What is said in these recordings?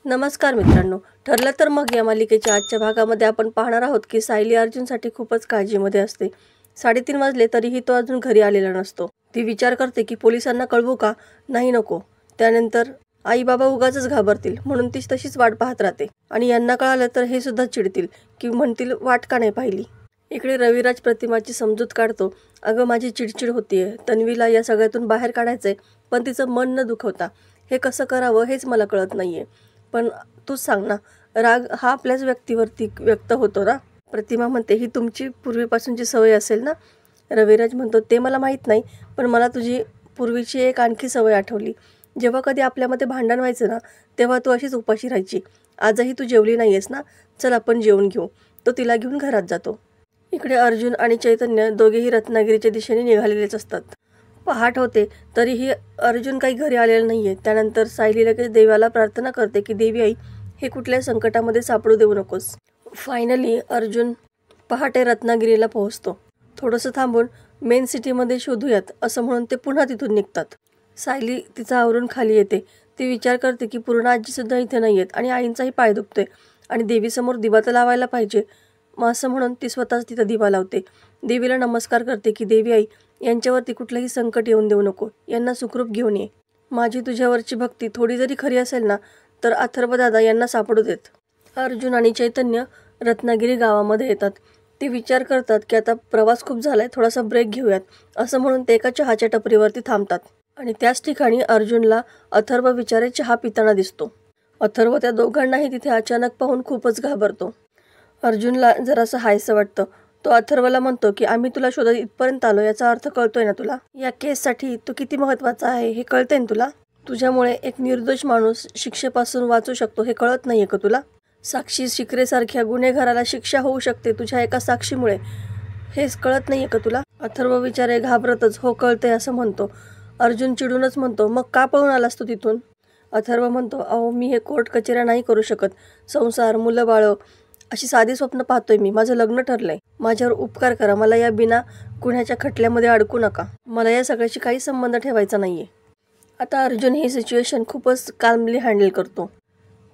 नमस्कार मित्रांनो, ठरलं तर मग या मालिकेच्या आजच्या भागामध्ये आपण पाहणार आहोत की सायली अर्जुनसाठी खूपच काळजीमध्ये असते. 3:30 वाजले तरीही तो अजून घरी आलेला नसतो. ती विचार करते की पोलिसांना कळवू का? नाही, नको. त्यानंतर आई बाबा उगाचच घाबरतील म्हणून ती तशीच वाट पाहत राहते आणि यांना कळालं तर हे सुद्धा चिडतील की म्हणतील वाट का नाही पाहिली. इकडे रविराज प्रतिमाची समजूत काढतो. अगं, माझी चिडचिड होतीये, तन्वीला या सगळ्यातून बाहेर काढायचंय, पण तिचं मन न दुखवता हे कसं करावं हेच मला कळत नाहीये. पण तूच सांग ना, राग हा आपल्याच व्यक्तीवरती व्यक्त होतो ना? प्रतिमा म्हणते, ही तुमची पूर्वीपासूनची सवय असेल ना? रविराज म्हणतो, ते मला माहीत नाही, पण मला तुझी पूर्वीची एक आणखी सवय आठवली. जेव्हा कधी आपल्यामध्ये भांडण व्हायचं ना, तेव्हा तू अशीच उपाशी राहायची. आजही तू जेवली नाही आहेस ना? चल आपण जेवून घेऊ. तो तिला घेऊन घरात जातो. इकडे अर्जुन आणि चैतन्य दोघेही रत्नागिरीच्या दिशेने निघालेलेच असतात. पहाट होते तरीही अर्जुन काही घरी आलेला नाहीये. त्यानंतर सायली लगेच देवाला प्रार्थना करते की देवी आई, हे कुठल्या संकटामध्ये सापडू देऊ नकोस. फायनली अर्जुन पहाटे रत्नागिरीला पोहोचतो. थोडंसं थांबून मेन सिटीमध्ये शोधूयात असं म्हणून ते पुन्हा तिथून निघतात. सायली तिचा आवरून खाली येते. ती विचार करते की पूर्ण आजीसुद्धा इथे नाही आहेत आणि आईंचाही पाय दुखतोय आणि देवीसमोर दिवा तर लावायला पाहिजे. मग असं म्हणून ती स्वतःच तिथं दिवा लावते. देवीला नमस्कार करते की देवी आई, यांच्यावरती कुठलंही संकट येऊन देऊ नको, यांना सुखरूप घेऊन ये. माझी तुझ्यावरची भक्ती थोडी जरी खरी असेल ना, तर अथर्व दादा यांना सापडू देत. अर्जुन आणि चैतन्य रत्नागिरी गावामध्ये येतात. ते विचार करतात की आता प्रवास खूप झालाय, थोडासा ब्रेक घेऊयात असं म्हणून ते एका चहाच्या टपरीवरती थांबतात आणि त्याच ठिकाणी अर्जुनला अथर्व विचारे चहा पिताना दिसतो. अथर्व त्या दोघांनाही तिथे अचानक पाहून खूपच घाबरतो. अर्जुनला जरासं हायसं वाटतं. तो अथर्वला म्हणतो की आम्ही तुला शोधत इथपर्यंत आलो, याचा अर्थ कळतोय ना तुला? या केससाठी तू किती महत्त्वाचा आहे हे कळतंय ना तुला? तुझ्यामुळे एक निर्दोष माणूस शिक्षेपासून वाचू शकतो हे कळत नाहीये का तुला? साक्षी शिकरेसारख्या गुन्हेगाराला शिक्षा होऊ शकते तुझ्या एका साक्षीमुळे, हेच कळत नाहीये का तुला? अथर्व विचारे घाबरतच हो कळतंय असं म्हणतो. अर्जुन चिडूनच म्हणतो, मग का पळून आलास तू तिथून? अथर्व म्हणतो, अहो मी हे कोर्ट कचेऱ्या नाही करू शकत. संसार, मुलं बाळं अशी साधी स्वप्न पाहतोय मी. माझं लग्न ठरलंय. माझ्यावर उपकार करा. मला या बिना गुन्ह्याच्या खटल्यामध्ये अडकू नका. मला या सगळ्याशी काही संबंध ठेवायचा नाहीये. आता अर्जुन ही सिच्युएशन खूपच काल्मली हँडल करतो.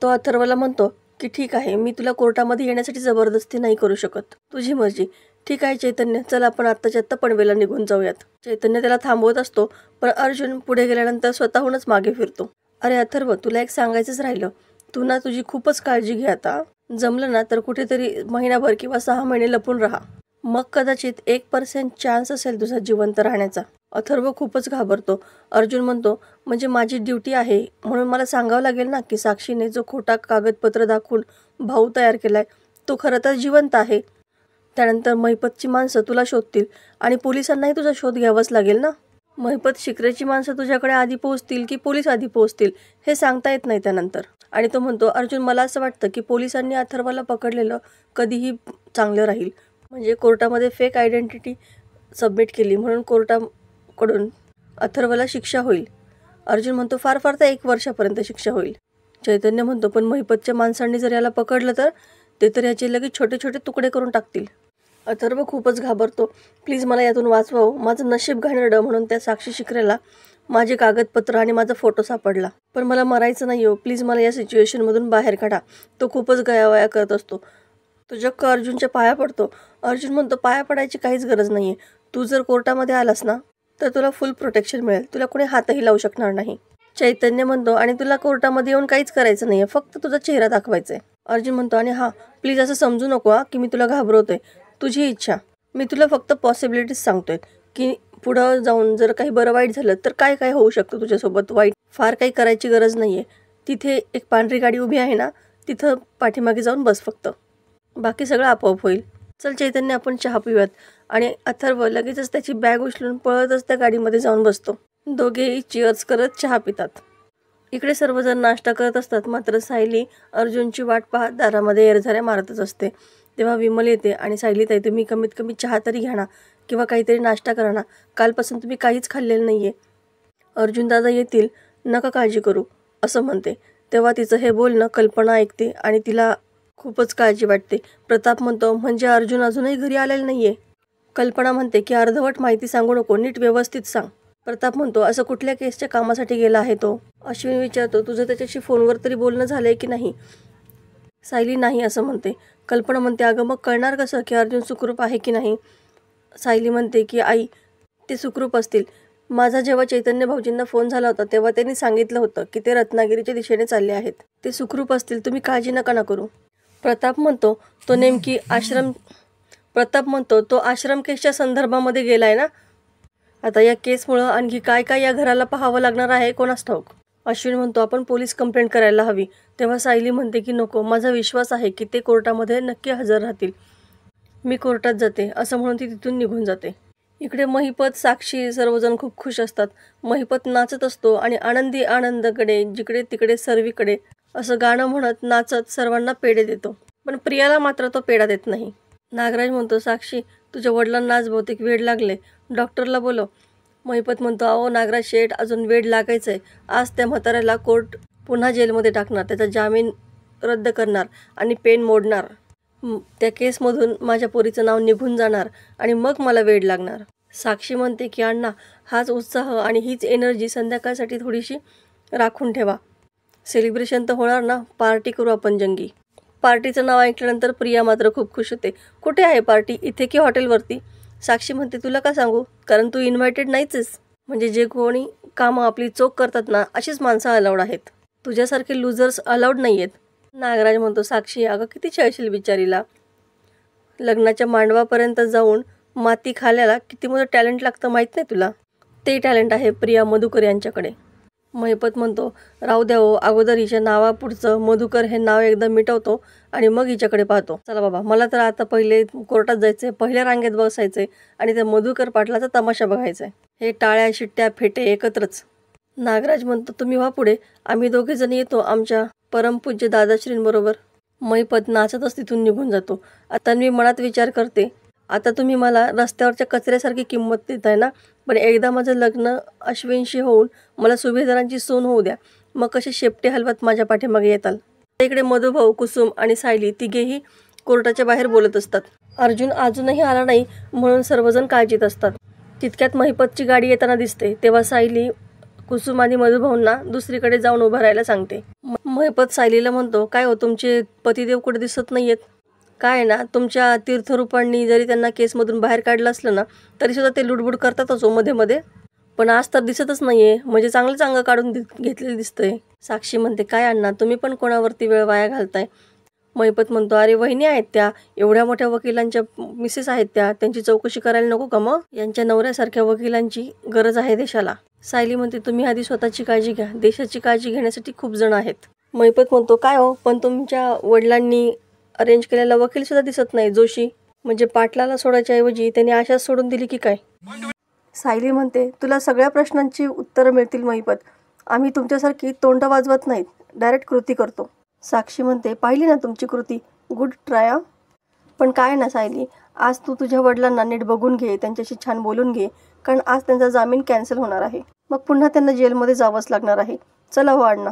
तो अथर्वला म्हणतो की ठीक आहे, मी तुला कोर्टामध्ये येण्यासाठी जबरदस्ती नाही करू शकत. तुझी मर्जी. ठीक आहे चैतन्य, चल आपण आत्ताच्या आत्ता पनवेलला निघून जाऊयात. चैतन्य त्याला थांबवत असतो, पण अर्जुन पुढे गेल्यानंतर स्वतःहूनच मागे फिरतो. अरे अथर्व, तुला एक सांगायचंच राहिलं. तू ना तुझी खूपच काळजी घे आता. जमलं ना तर कुठेतरी महिनाभर किंवा 6 महिने लपून राहा. मग कदाचित 1% चान्स असेल तुझा जिवंत राहण्याचा. अथर्व खूपच घाबरतो. अर्जुन म्हणतो, म्हणजे माझी ड्युटी आहे म्हणून मला सांगावं लागेल ना की साक्षीने जो खोटा कागदपत्र दाखवून भाऊ तयार केलाय तो खरं तर जिवंत आहे. त्यानंतर महिपतची माणसं तुला शोधतील आणि पोलिसांनाही तुझा शोध घ्यावाच लागेल ना. महिपत शिकरेची माणसं तुझ्याकडे आधी पोहोचतील की पोलीस आधी पोहोचतील हे सांगता येत नाही त्यानंतर. आणि तो म्हणतो, अर्जुन मला असं वाटतं की पोलिसांनी अथर्वला पकडलेलं कधीही चांगलं राहील. म्हणजे कोर्टामध्ये फेक आयडेंटिटी सबमिट केली म्हणून कोर्टाकडून अथर्वला शिक्षा होईल. अर्जुन म्हणतो, फार फार तर 1 वर्षापर्यंत शिक्षा होईल. चैतन्य म्हणतो, पण महिपतच्या माणसांनी जर याला पकडलं तर ते तर याचे लगेच छोटे छोटे तुकडे करून टाकतील. अथर्व खूपच घाबरतो. प्लीज मला यातून वाचवावं. माझं नशीब घाणेरडं म्हणून त्या साक्षी शिकरेला माझे कागदपत्र आणि माझा फोटो सापडला. पण मला मरायचं नाही हो. प्लीज मला या सिच्युएशनमधून बाहेर काढा. तो खूपच गयावया करत असतो. तो चक्क अर्जुनच्या पाया पडतो. अर्जुन म्हणतो, पाया पडायची काहीच गरज नाही आहे. तू जर कोर्टामध्ये आलास ना तर तुला फुल प्रोटेक्शन मिळेल. तुला कोणी हातही लावू शकणार नाही. चैतन्य म्हणतो, आणि तुला कोर्टामध्ये येऊन काहीच करायचं नाही आहे, फक्त तुझा चेहरा दाखवायचा आहे. अर्जुन म्हणतो, आणि हां, प्लीज असं समजू नको की मी तुला घाबरवतोय. तुझी इच्छा. मी तुला फक्त पॉसिबिलिटीज सांगतोय की पुढं जाऊन जर काही बरं वाईट झालं तर काय काय होऊ शकतं तुझ्यासोबत वाईट. फार काही करायची गरज नाही आहे. तिथे एक पांढरी गाडी उभी आहे ना, तिथं पाठीमागे जाऊन बस फक्त. बाकी सगळं आपोआप होईल. चल चैतन्य, आपण चहा पिऊयात. आणि अथर्व लगेचच त्याची बॅग उचलून पळतच त्या गाडीमध्ये जाऊन बसतो. दोघेही चिअर्स करत चहा पितात. इकडे सर्वजण नाश्ता करत असतात. मात्र सायली अर्जुनची वाट पाहत दारामध्ये एरझाऱ्या मारतच असते. तेव्हा विमल येते आणि सायली ताई, तुम्ही कमीत कमी चहा तरी घ्या ना किंवा काहीतरी नाश्ता करा ना. कालपासून तुम्ही काहीच खाल्लेलं नाही आहे. अर्जुन दादा येतील, नका काळजी करू असं म्हणते. तेव्हा तिचं हे बोलणं कल्पना ऐकते आणि तिला खूपच काळजी वाटते. प्रताप म्हणतो, म्हणजे अर्जुन अजूनही घरी आलेला नाही आहे? कल्पना म्हणते की अर्धवट माहिती सांगू नको, नीट व्यवस्थित सांग. प्रताप म्हणतो, असं कुठल्या केसच्या कामासाठी गेला आहे तो? अश्विन विचारतो, तुझं त्याच्याशी फोनवर तरी बोलणं झालंय की नाही? सायली नाही असं म्हणते. कल्पना म्हणते, अगं मग कळणार कसं की अर्जुन सुखरूप आहे की नाही? सायली म्हणते की आई, ते सुखरूप असतील. माझा जेव्हा चैतन्य भाऊजींना फोन झाला होता तेव्हा त्यांनी सांगितलं होतं की ते रत्नागिरीच्या दिशेने चालले आहेत. ते सुखरूप असतील, तुम्ही काळजी नका करू. प्रताप म्हणतो, तो आश्रम केसच्या संदर्भामध्ये गेलाय ना? आता या केसमुळं आणखी काय काय या घराला पाहावं लागणार आहे कोणास ठाऊक. अश्विन म्हणतो, आपण पोलीस कंप्लेंट करायला हवी. तेव्हा सायली म्हणते की नको, माझा विश्वास आहे की ते कोर्टामध्ये नक्की हजर राहतील. मी कोर्टात जाते असं म्हणून ती तिथून निघून जाते. इकडे महिपत, साक्षी सर्वजण खूप खुश असतात. महिपत नाचत असतो आणि आनंदी आनंदकडे जिकडे तिकडे सर्वीकडे असं गाणं म्हणत नाचत सर्वांना पेढे देतो. पण प्रियाला मात्र तो पेढा देत नाही. नागराज म्हणतो, साक्षी तुझ्या वडिलांना आज बहुतेक वेड लागले, डॉक्टरला बोलव. महिपत म्हणतो, अहो नागराज शेठ, अजून वेड लागायचंय. आज त्या म्हाताऱ्याला कोर्ट पुन्हा जेलमध्ये टाकणार, त्याचा जामीन रद्द करणार आणि पेन मोडणार. त्या केसमधून माझ्या पोरीचं नाव निघून जाणार आणि मग मला वेड लागणार. साक्षी म्हणते की अण्णा, हाच उत्साह आणि हीच एनर्जी संध्याकाळसाठी थोडीशी राखून ठेवा. सेलिब्रेशन तर होणार ना, पार्टी करू आपण जंगी. पार्टीचं नाव ऐकल्यानंतर प्रिया मात्र खूप खुश होते. कुठे आहे पार्टी, इथे की हॉटेलवरती? साक्षी म्हणते, तुला का सांगू, कारण तू इन्व्हायटेड नाहीचेस. म्हणजे जे कोणी कामं आपली चोख करतात ना, अशीच माणसं अलाउड आहेत. तुझ्यासारखे लुझर्स अलाउड नाही आहेत. नागराज म्हणतो, साक्षी अगं किती छळशील बिचारीला. लग्नाच्या मांडवापर्यंत जाऊन माती खाल्याला किती मोठं टॅलेंट लागतं माहीत नाही तुला? ते टॅलेंट आहे प्रिया मधुकर यांच्याकडे. महिपत म्हणतो, राहू द्या हो, अगोदर हिच्या नावापुढचं मधुकर हे नाव एकदा मिटवतो आणि मग हिच्याकडे पाहतो. चला बाबा, मला तर आता पहिले कोर्टात जायचंय, पहिल्या रांगेत बसायचंय आणि त्या मधुकर पाटलाचा तमाशा बघायचाय. हे टाळ्या शिट्ट्या फेटे एकत्रच. नागराज म्हणतो, तुम्ही व्हा पुढे, आम्ही दोघे जण येतो आमच्या परमपूज्य दादाश्रींबरोबर. महिपत नाचतच तिथून निघून जातो. आता मी मनात विचार करते, आता तुम्ही मला रस्त्यावरच्या कचऱ्यासारखी किंमत देताय ना, पण एकदा माझं लग्न अश्विनशी होऊन मला सुभेदारांची सून होऊ द्या, मग कसे शेपटे हलवत माझ्या पाठीमागे येताल. इकडे मधुभाऊ, कुसुम आणि सायली तिघेही कोर्टाच्या बाहेर बोलत असतात. अर्जुन अजूनही आला नाही म्हणून सर्वजण काळजीत असतात. तितक्यात महिपतची गाडी येताना दिसते. तेव्हा सायली कुसुम आणि मधुभाऊंना दुसरीकडे जाऊन उभं राहायला सांगते. महिपत सायलीला म्हणतो, काय हो, तुमचे पतिदेव कुठे दिसत नाहीयेत? काय ना, तुमच्या तीर्थरूपांनी जरी त्यांना केसमधून बाहेर काढलं असलं ना, तरीसुद्धा ते लुडबुड करतातच हो मध्ये मध्ये. पण आज तर दिसतच नाहीये, म्हणजे चांगलंच अंग काढून घेतलेलं दिसतंय. साक्षी म्हणते, काय अण्णा, तुम्ही पण कोणावरती वेळ वाया घालताय? महिपत म्हणतो, अरे वहिनी आहेत त्या, एवढ्या मोठ्या वकिलांच्या मिसेस आहेत त्या, त्यांची चौकशी करायला नको का मग? यांच्या नवऱ्यासारख्या वकिलांची गरज आहे देशाला. सायली म्हणते, तुम्ही आधी स्वतःची काळजी घ्या, देशाची काळजी घेण्यासाठी खूप जण आहेत. महिपत म्हणतो, काय हो, पण तुमच्या वडिलांनी अरेंज केलेला वकील सुद्धा दिसत नाही, जोशी. म्हणजे पाटलाला सोडायच्या ऐवजी त्यांनी आशाच सोडून दिली की काय? सायली म्हणते, तुला सगळ्या प्रश्नांची उत्तरं मिळतील महिपत. आम्ही तुमच्यासारखी तोंड वाजवत नाहीत, डायरेक्ट कृती करतो. साक्षी म्हणते, पाहिली ना तुमची कृती, गुड ट्राय. पण काय ना सायली, आज तू तुझ्या वडिलांना नीट बघून घे, त्यांच्याशी छान बोलून घे, कारण आज त्यांचा जामीन कॅन्सल होणार आहे. मग पुन्हा त्यांना जेलमध्ये जावंच लागणार आहे. चला हो अण्णा.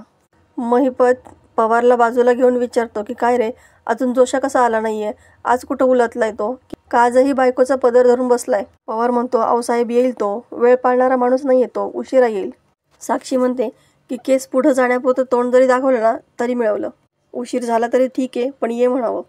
महिपत पवारला बाजूला घेऊन विचारतो की काय रे, अजून जोशा कसा आला नाहीये? आज कुठं उलटलाय तो, का आजही बायकोचा पदर धरून बसलाय? पवार म्हणतो, अहो साहेब, येईल तो, वेळ पाळणारा माणूस नाही येतो, उशिरा येईल. साक्षी म्हणते की केस पुढं जाण्यापुरतं तोंड जरी दाखवलं ना तरी मिळवलं, उशीर झाला तरी ठीक आहे पण ये म्हणावं.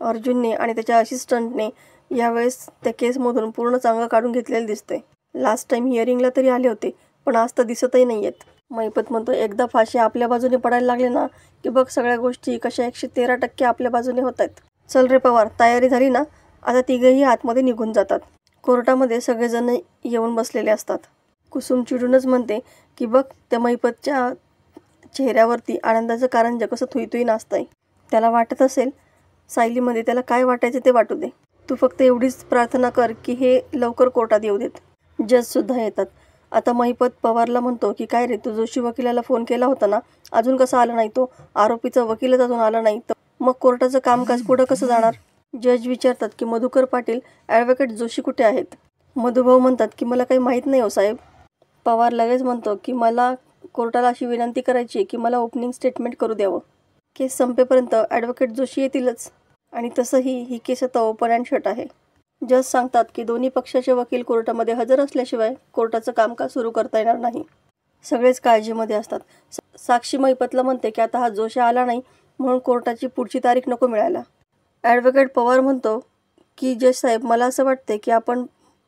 अर्जुनने आणि त्याच्या असिस्टंटने यावेळेस त्या केसमधून पूर्ण चांगलं काढून घेतलेलं दिसतंय. लास्ट टाइम हिअरिंगला तरी आले होते, पण आज तर दिसतही नाही आहेत. महिपत म्हणतो, एकदा फाशी आपल्या बाजूने पडायला लागले ना की बघ, सगळ्या गोष्टी कशा 113% आपल्या बाजूने होत आहेत. चल रे पवार, तयारी झाली ना? आता तिघेही आतमध्ये निघून जातात. कोर्टामध्ये सगळेजण येऊन बसलेले असतात. कुसुम चिडूनच म्हणते की बघ, त्या महिपतच्या चेहऱ्यावरती आनंदाचं कारंज कसं थुईथुई नाचतंय. त्याला वाटत असेल सायलीमध्ये त्याला काय वाटायचं ते वाटू दे. तू फक्त एवढीच प्रार्थना कर की हे लवकर कोर्टात येऊ देत. जजसुद्धा येतात. आता महिपत पवारला म्हणतो की काय रे, तू जोशी वकिलाला फोन केला होता ना, अजून कसा आला नाही तो? आरोपीचा वकीलच अजून आला नाही तर मग कोर्टाचं कामकाज पुढं कसं जाणार? जज विचारतात की मधुकर पाटील, ॲडव्होकेट जोशी कुठे आहेत? मधुभाऊ म्हणतात की मला काही माहीत नाही हो साहेब. पवार लगेच म्हणतो की मला कोर्टाला अशी विनंती करायची की मला ओपनिंग स्टेटमेंट करू द्यावं. केस संपेपर्यंत ॲडव्होकेट जोशी येतीलच, आणि तसंही ही केस आता ओपन अँड शट आहे. जज सांगतात की दोन्ही पक्षाचे वकील कोर्टामध्ये हजर असल्याशिवाय कोर्टाचं कामकाज सुरू करता येणार नाही. सगळेच काळजीमध्ये असतात. साक्षी महिपतला म्हणते की आता हा जोशी आला नाही म्हणून कोर्टाची पुढची तारीख नको मिळायला. ॲडव्होकेट पवार म्हणतो की जज साहेब, मला असं वाटते की आपण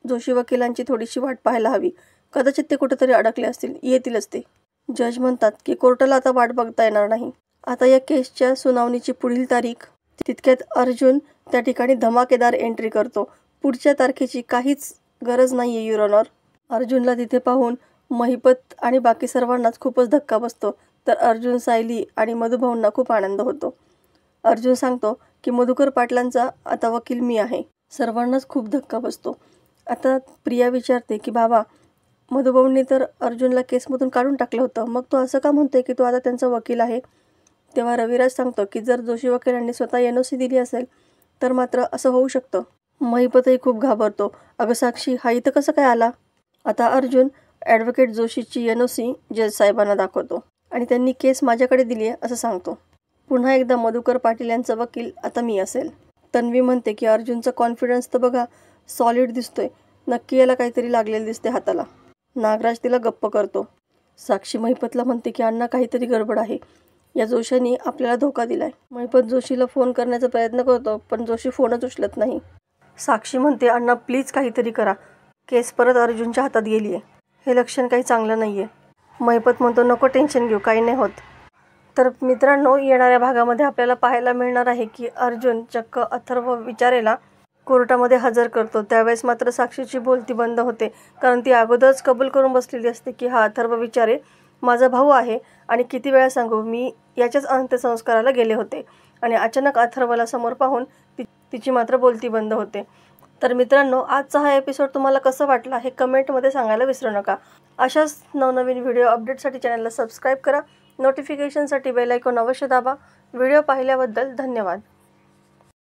जोशी वकिलांची थोडीशी वाट पाहायला हवी. कदाचित ते कुठेतरी अडकले असतील, येतीलच ते. जज म्हणतात की कोर्टाला आता वाट बघता येणार नाही. आता या केसच्या सुनावणीची पुढील तारीख. तितक्यात अर्जुन त्या ठिकाणी धमाकेदार एंट्री करतो. पुढच्या तारखेची काहीच गरज नाही आहे युअर ऑनर. अर्जुनला तिथे पाहून महिपत आणि बाकी सर्वांनाच खूपच धक्का बसतो. तर अर्जुन, सायली आणि मधुभाऊंना खूप आनंद होतो. अर्जुन सांगतो की मधुकर पाटलांचा आता वकील मी आहे. सर्वांनाच खूप धक्का बसतो. आता प्रिया विचारते की बाबा, मधुभाऊंनी तर अर्जुनला केसमधून काढून टाकलं होतं, मग तो असं का म्हणतोय की तो आता त्यांचा वकील आहे. तेव्हा रविराज सांगतो की जर जोशी वकिलांनी स्वतः NOC दिली असेल तर मात्र असं होऊ शकतं. महिपतही खूप घाबरतो. अगं साक्षी, हा इथं कसं काय आला. आता अर्जुन ॲडव्होकेट जोशीची NOC जज साहेबांना दाखवतो आणि त्यांनी केस माझ्याकडे दिली आहे असं सांगतो. पुन्हा एकदा मधुकर पाटील यांचा वकील आता मी असेल. तन्वी म्हणते की अर्जुनचा कॉन्फिडन्स तर बघा, सॉलिड दिसतोय. नक्की याला काहीतरी लागलेलं दिसते हाताला. नागराज तिला गप्प करतो. साक्षी महिपतला म्हणते की अण्णा, काहीतरी गडबड आहे. या जोशींनी आपल्याला धोका दिलाय. महिपत जोशीला फोन करण्याचा प्रयत्न करतो पण जोशी फोनच उचलत नाही. साक्षी म्हणते अण्णा प्लीज काहीतरी करा. केस परत अर्जुनच्या हातात गेली आहे. हे लक्षण काही चांगलं नाही आहे. महिपत म्हणतो नको टेन्शन घेऊ, काही नाही होत. तर मित्रांनो, येणाऱ्या भागामध्ये आपल्याला पाहायला मिळणार आहे की अर्जुन चक्क अथर्व विचारेला कोर्टामध्ये हजर करतो. त्यावेळेस मात्र साक्षीची बोलती बंद होते, कारण ती अगोदरच कबूल करून बसलेली असते की हा अथर्व विचारे माझा भाऊ आहे आणि किती वेळा सांगू, मी याच्याच अंत्यसंस्काराला गेले होते. आणि अचानक अथर्वला समोर पाहून तिची मात्र बोलती बंद होते. तर मित्रांनो, आजचा हा एपिसोड तुम्हाला कसं वाटला हे कमेंटमध्ये सांगायला विसरू नका. अशाच नवनवीन व्हिडिओ अपडेटसाठी चॅनलला सबस्क्राईब करा. नोटिफिकेशनसाठी बेल आयकॉन अवश्य दाबा. व्हिडिओ पाहिल्याबद्दल धन्यवाद.